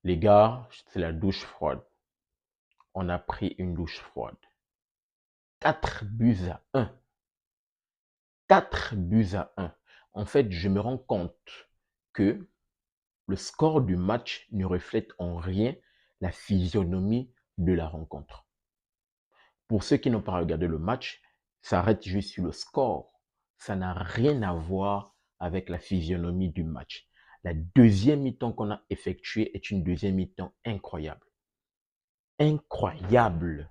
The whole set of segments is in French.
Les gars, c'est la douche froide. On a pris une douche froide. 4 buts à 1. 4 buts à 1. En fait, je me rends compte que le score du match ne reflète en rien la physionomie de la rencontre. Pour ceux qui n'ont pas regardé le match, ça arrête juste sur le score. Ça n'a rien à voir avec la physionomie du match. La deuxième mi-temps qu'on a effectuée est une deuxième mi-temps incroyable. Incroyable.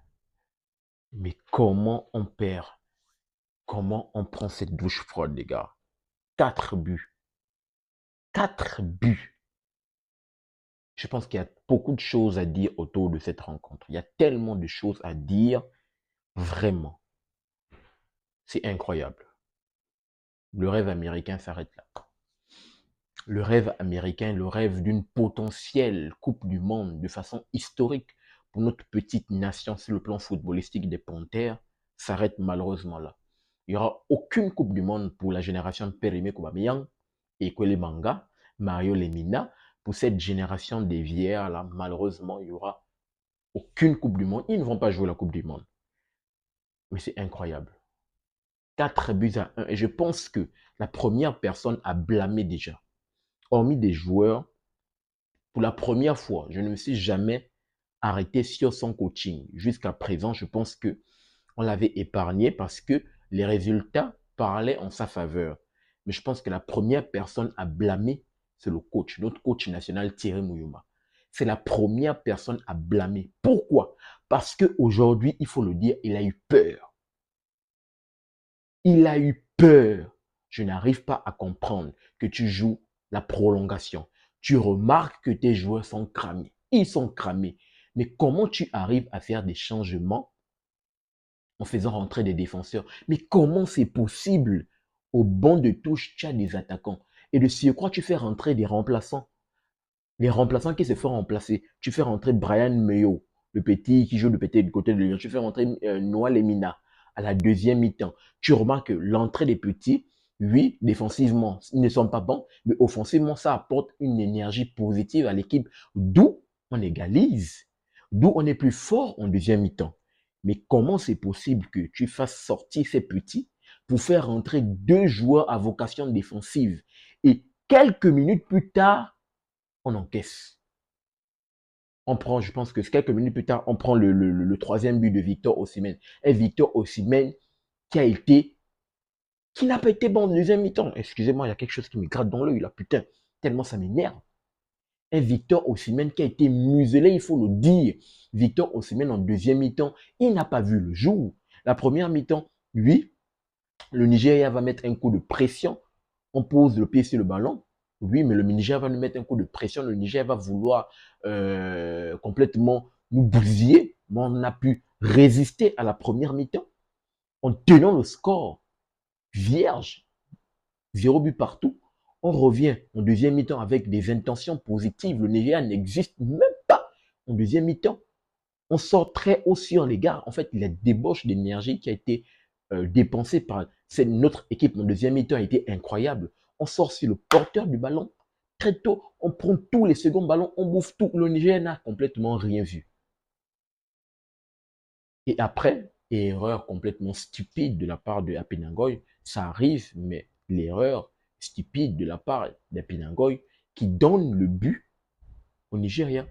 Mais comment on perd? Comment on prend cette douche froide, les gars? 4 buts. 4 buts. Je pense qu'il y a beaucoup de choses à dire autour de cette rencontre. Il y a tellement de choses à dire. Vraiment. C'est incroyable. Le rêve américain s'arrête là. Le rêve américain, le rêve d'une potentielle Coupe du Monde de façon historique pour notre petite nation sur le plan footballistique des Panthères s'arrête malheureusement là. Il n'y aura aucune Coupe du Monde pour la génération Périmé Aubameyang et Kwele Manga, Mario Lemina. Pour cette génération des vieillards là, malheureusement, il n'y aura aucune Coupe du Monde. Ils ne vont pas jouer la Coupe du Monde. Mais c'est incroyable. 4 buts à 1. Et je pense que la première personne à blâmer déjà, hormis des joueurs, pour la première fois, je ne me suis jamais arrêté sur son coaching. Jusqu'à présent, je pense que on l'avait épargné parce que les résultats parlaient en sa faveur. Mais je pense que la première personne à blâmer, c'est le coach, notre coach national Thierry Mouyouma. C'est la première personne à blâmer. Pourquoi? Parce qu'aujourd'hui, il faut le dire, il a eu peur. Il a eu peur. Je n'arrive pas à comprendre que tu joues la prolongation. Tu remarques que tes joueurs sont cramés. Ils sont cramés. Mais comment tu arrives à faire des changements en faisant rentrer des défenseurs? Mais comment c'est possible? Au banc de touche, tu as des attaquants. Et de surcroît, tu fais rentrer des remplaçants. Les remplaçants qui se font remplacer. Tu fais rentrer Brian Mayo, le petit qui joue de petit du côté de Lyon. Tu fais rentrer Noah Lemina à la deuxième mi-temps. Tu remarques que l'entrée des petits, oui, défensivement, ils ne sont pas bons, mais offensivement, ça apporte une énergie positive à l'équipe, d'où on égalise, d'où on est plus fort en deuxième mi-temps. Mais comment c'est possible que tu fasses sortir ces petits pour faire rentrer deux joueurs à vocation défensive et quelques minutes plus tard, on encaisse. On prend, je pense que quelques minutes plus tard, on prend le troisième but de Victor Osimhen. Et Victor Osimhen qui a été, qui n'a pas été bon en deuxième mi-temps. Excusez-moi, il y a quelque chose qui me gratte dans l'œil là, putain, tellement ça m'énerve. Un Victor Osimhen qui a été muselé, il faut le dire. Victor Osimhen en deuxième mi-temps, il n'a pas vu le jour. La première mi-temps, oui, le Nigeria va mettre un coup de pression. On pose le pied sur le ballon. Oui, mais le Nigeria va nous mettre un coup de pression. Le Nigeria va vouloir complètement nous bousiller. Mais on a pu résister à la première mi-temps en tenant le score vierge, 0 but partout. On revient en deuxième mi-temps avec des intentions positives. Le Nigeria n'existe même pas en deuxième mi-temps. On sort très haut sur les gars. En fait, la débauche d'énergie qui a été dépensée par notre équipe en deuxième mi-temps a été incroyable. On sort sur le porteur du ballon. Très tôt, on prend tous les seconds ballons, on bouffe tout. Le Niger n'a complètement rien vu. Et après, erreur complètement stupide de la part de Apinangoy, ça arrive, mais l'erreur stupide de la part d'Apinangoy qui donne le but au Nigeria.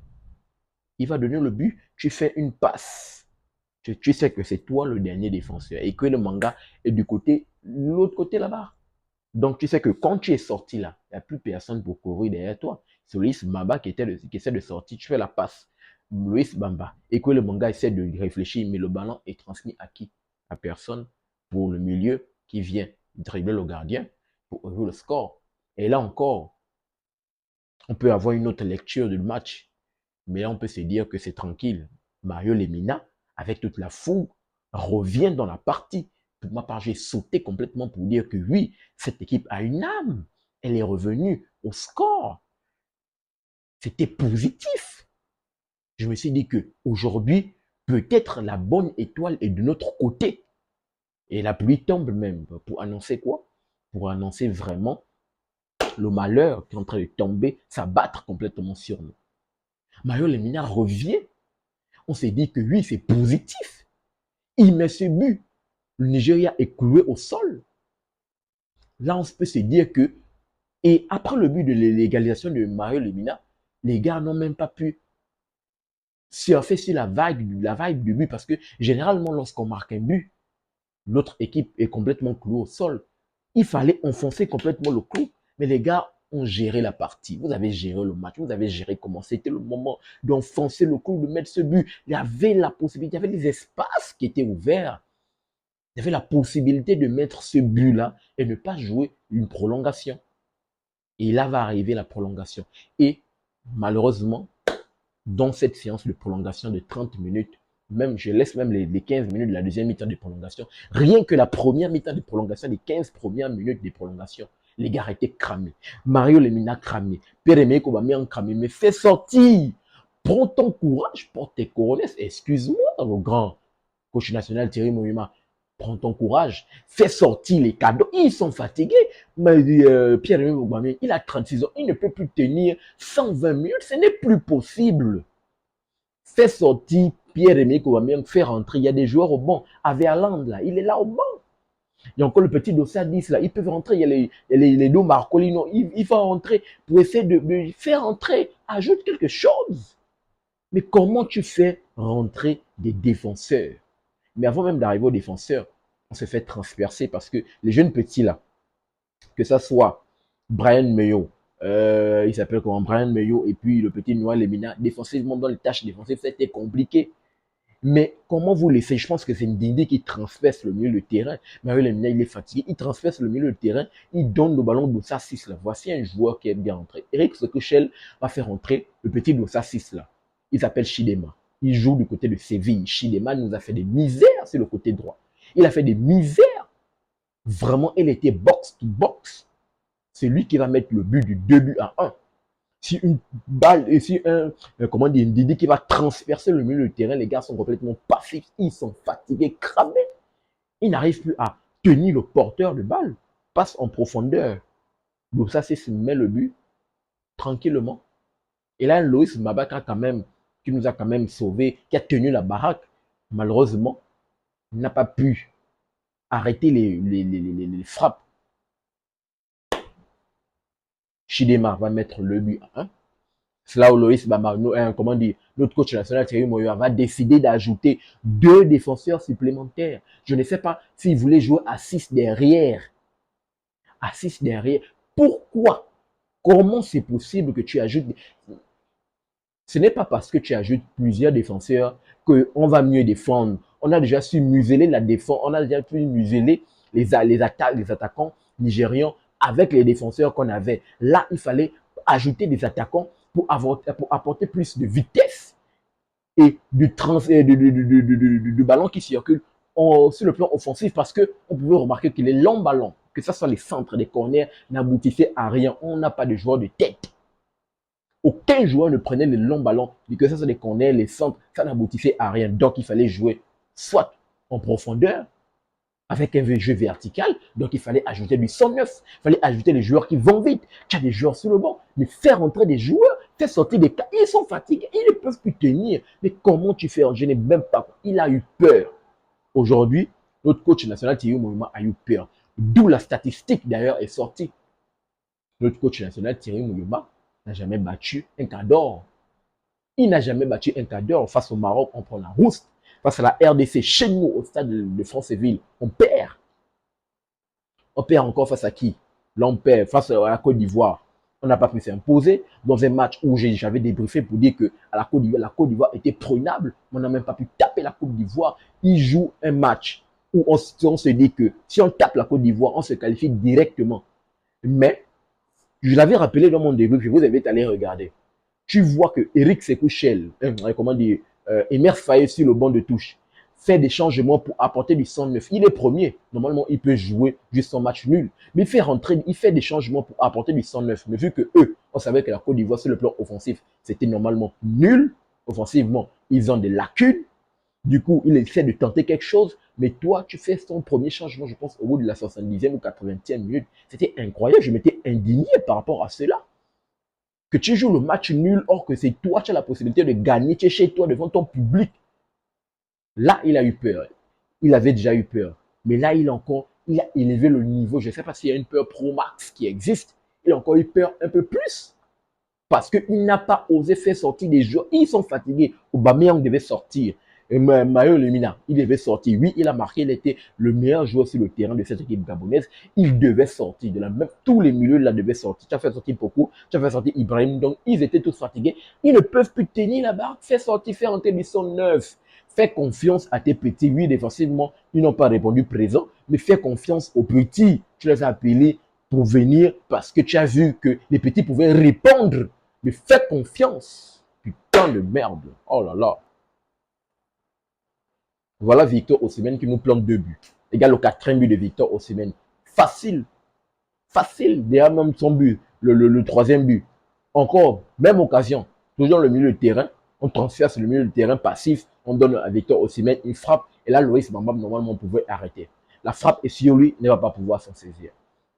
Il va donner le but, tu fais une passe. Tu sais que c'est toi le dernier défenseur et que le manga est du côté, l'autre côté là-bas. Donc tu sais que quand tu es sorti là, il n'y a plus personne pour courir derrière toi. C'est Loïs Bamba qui essaie de sortir, tu fais la passe. Loïs Bamba. Et que le manga essaie de réfléchir, mais le ballon est transmis à qui? À personne pour le milieu qui vient dribbler le gardien pour ouvrir le score. Et là encore, on peut avoir une autre lecture du match. Mais là, on peut se dire que c'est tranquille. Mario Lemina, avec toute la foule, revient dans la partie. Pour ma part, j'ai sauté complètement pour dire que oui, cette équipe a une âme. Elle est revenue au score. C'était positif. Je me suis dit que aujourd'hui, peut-être la bonne étoile est de notre côté. Et la pluie tombe même. Pour annoncer quoi? Pour annoncer vraiment le malheur qui est en train de tomber, s'abattre complètement sur nous. Mario Lemina revient. On s'est dit que oui, c'est positif. Il met ce but. Le Nigeria est cloué au sol. Là, on peut se dire que, et après le but de l'égalisation de Mario Lemina, les gars n'ont même pas pu surfer sur la vague du but parce que généralement, lorsqu'on marque un but, l'autre équipe est complètement clouée au sol. Il fallait enfoncer complètement le clou. Mais les gars ont géré la partie. Vous avez géré le match. Vous avez géré comment c'était le moment d'enfoncer le clou, de mettre ce but. Il y avait la possibilité, il y avait des espaces qui étaient ouverts. Il y avait la possibilité de mettre ce but-là et ne pas jouer une prolongation. Et là va arriver la prolongation. Et malheureusement, dans cette séance de prolongation de 30 minutes, même je laisse même les 15 minutes de la deuxième mi-temps de prolongation, rien que la première mi-temps de prolongation, les 15 premières minutes de prolongation, les gars étaient cramés. Mario Lemina cramé. Pierre-Emerick Aubameyang cramé. Mais fais sortir. Prends ton courage, porte tes couronnes. Excuse-moi, le grand coach national Thierry Moyuma. Prends ton courage. Fais sortir les cadeaux. Ils sont fatigués. Mais Pierre-Emerick Aubameyang, il a 36 ans. Il ne peut plus tenir 120 minutes. Ce n'est plus possible. Fais sortir Pierre-Emerick Aubameyang. Fais rentrer. Il y a des joueurs au banc. Avec Haaland, là, il est là au banc. Il y a encore le petit dossier à 10 là, ils peuvent rentrer. Il y a les deux Marcolino, il faut rentrer pour essayer de faire rentrer. Ajoute quelque chose. Mais comment tu fais rentrer des défenseurs? Mais avant même d'arriver aux défenseurs, on se fait transpercer parce que les jeunes petits là, que ça soit Brian Mayo, il s'appelle comment Brian Mayo et puis le petit Noah Lemina, défensivement dans les tâches défensives, c'était compliqué. Mais comment vous laissez? Je pense que c'est Ndidi qui transperce le milieu de terrain. Mario Lemina, il est fatigué. Il transperce le milieu de terrain. Il donne le ballon d'Ossa 6 là. Voici un joueur qui est bien entré. Eric Sekouchel va faire entrer le petit d'Ossa 6 là. Il s'appelle Chidema. Il joue du côté de Séville. Chidema nous a fait des misères sur le côté droit. Il a fait des misères. Vraiment, il était box to box. C'est lui qui va mettre le but du 2-1. Si une balle, et si comment dire, une Didi qui va transpercer le milieu du terrain, les gars sont complètement passifs, ils sont fatigués, cramés. Ils n'arrivent plus à tenir le porteur de balle, passe en profondeur. Donc ça, c'est met le but tranquillement. Et là, Loïs Mabaka quand même, qui nous a quand même sauvés, qui a tenu la baraque, malheureusement, n'a pas pu arrêter les frappes. Chidema va mettre le but à 1. C'est là où Loïs comment dire, notre coach national Thierry Moyoa va décider d'ajouter 2 défenseurs supplémentaires. Je ne sais pas s'il voulait jouer à 6 derrière. À 6 derrière. Pourquoi? Comment c'est possible que tu ajoutes? Ce n'est pas parce que tu ajoutes plusieurs défenseurs qu'on va mieux défendre. On a déjà su museler la défense. On a déjà su museler les attaquants nigérians avec les défenseurs qu'on avait. Là, il fallait ajouter des attaquants pour apporter plus de vitesse et du ballon qui circule sur le plan offensif parce qu'on pouvait remarquer que les longs ballons, que ce soit les centres des corners, n'aboutissaient à rien. On n'a pas de joueur de tête. Aucun joueur ne prenait les longs ballons, que ce soit les corners, les centres, ça n'aboutissait à rien. Donc il fallait jouer soit en profondeur, avec un jeu vertical, donc il fallait ajouter du 109, il fallait ajouter des joueurs qui vont vite. Tu as des joueurs sur le banc, mais faire entrer des joueurs, faire sortir des cas, ils sont fatigués, ils ne peuvent plus tenir. Mais comment tu fais? Je n'ai même pas. Il a eu peur. Aujourd'hui, notre coach national Thierry Moyuma a eu peur. D'où la statistique d'ailleurs est sortie. Notre coach national Thierry Moyuma n'a jamais battu un quart d'or. Il n'a jamais battu un quart d'or face au Maroc, on prend la rousse. Face à la RDC, chez nous, au stade de Franceville, on perd. On perd encore face à qui? Là, on perd face à la Côte d'Ivoire. On n'a pas pu s'imposer dans un match où j'avais débriefé pour dire que à la Côte d'Ivoire était prenable. On n'a même pas pu taper la Côte d'Ivoire. Ils jouent un match où on se dit que si on tape la Côte d'Ivoire, on se qualifie directement. Mais, je l'avais rappelé dans mon débrief, vous avez allé regarder. Tu vois que Eric Sekouchel, comment dire, Emer Faye sur le banc de touche, fait des changements pour apporter du 109. Il est premier. Normalement, il peut jouer juste son match nul. Mais il fait des changements pour apporter du 109. Mais vu que eux, on savait que la Côte d'Ivoire, sur le plan offensif, c'était normalement nul. Offensivement, ils ont des lacunes. Du coup, il essaie de tenter quelque chose. Mais toi, tu fais ton premier changement, je pense, au bout de la 70e ou 80e minute. C'était incroyable. Je m'étais indigné par rapport à cela. Que tu joues le match nul, or que c'est toi qui as la possibilité de gagner, tu es chez toi devant ton public. Là, il a eu peur. Il avait déjà eu peur. Mais là, il a élevé le niveau. Je ne sais pas s'il y a une peur Pro Max qui existe. Il a encore eu peur un peu plus. Parce qu'il n'a pas osé faire sortir des joueurs. Ils sont fatigués. Aubameyang devait sortir. Et Mario Lemina, il devait sortir. Oui, il a marqué, il était le meilleur joueur sur le terrain de cette équipe gabonaise. Il devait sortir. De la même, tous les milieux là devaient sortir. Tu as fait sortir Poco, tu as fait sortir Ibrahim. Donc, ils étaient tous fatigués. Ils ne peuvent plus tenir la barre. Fais sortir, fais entrer du son neuf. Fais confiance à tes petits. Oui, défensivement, ils n'ont pas répondu présent. Mais fais confiance aux petits. Tu les as appelés pour venir parce que tu as vu que les petits pouvaient répondre. Mais fais confiance. Putain de merde. Oh là là. Voilà Victor Osimhen qui nous plante 2 buts. Égal au 4e but de Victor Osimhen. Facile. Facile. Derrière même son but. Le 3e but. Encore, même occasion. Toujours le milieu de terrain. On transfère sur le milieu de terrain passif. On donne à Victor Osimhen une frappe. Et là, Loïs Bamba, normalement, pouvait arrêter. La frappe est sur lui. Il ne va pas pouvoir s'en saisir.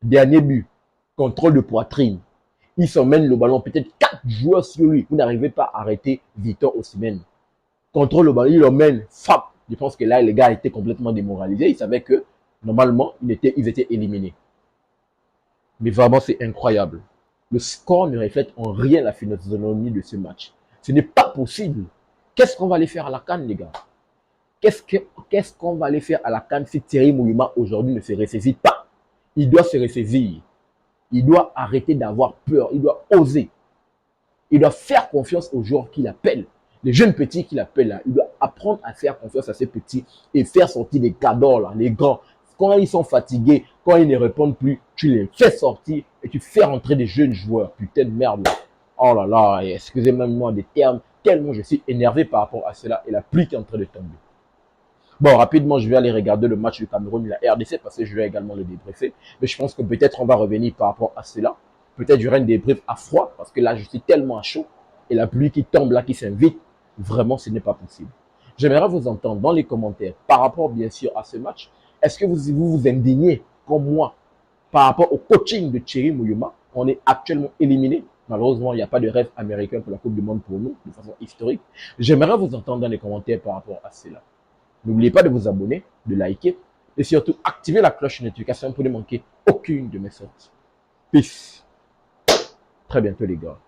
Dernier but. Contrôle de poitrine. Il s'emmène le ballon. Peut-être 4 joueurs sur lui. Vous n'arrivez pas à arrêter Victor Osimhen. Contrôle le ballon. Il l'emmène. Frappe. Je pense que là, les gars étaient complètement démoralisés. Ils savaient que, normalement, ils étaient éliminés. Mais vraiment, c'est incroyable. Le score ne reflète en rien la physionomie de ce match. Ce n'est pas possible. Qu'est-ce qu'on va aller faire à la CAN, les gars? Qu'est-ce qu'on va aller faire à la CAN si Thierry Moulima aujourd'hui ne se ressaisit pas? Il doit se ressaisir. Il doit arrêter d'avoir peur. Il doit oser. Il doit faire confiance aux joueurs qu'il appelle. Les jeunes petits qu'il appelle là, il doit apprendre à faire confiance à ces petits et faire sortir les cadors là, les grands. Quand ils sont fatigués, quand ils ne répondent plus, tu les fais sortir et tu fais rentrer des jeunes joueurs. Putain de merde là. Oh là là, excusez-moi des termes, tellement je suis énervé par rapport à cela et la pluie qui est en train de tomber. Bon, rapidement, je vais aller regarder le match du Cameroun et la RDC parce que je vais également le débriefer. Mais je pense que peut-être on va revenir par rapport à cela. Peut-être j'aurai une débrief à froid parce que là, je suis tellement à chaud et la pluie qui tombe là, qui s'invite. Vraiment, ce n'est pas possible. J'aimerais vous entendre dans les commentaires par rapport, bien sûr, à ce match. Est-ce que vous indignez comme moi par rapport au coaching de Thierry Moulima? On est actuellement éliminé. Malheureusement, il n'y a pas de rêve américain pour la Coupe du Monde pour nous, de façon historique. J'aimerais vous entendre dans les commentaires par rapport à cela. N'oubliez pas de vous abonner, de liker et surtout activer la cloche de notification pour ne manquer aucune de mes sorties. Peace. Très bientôt les gars.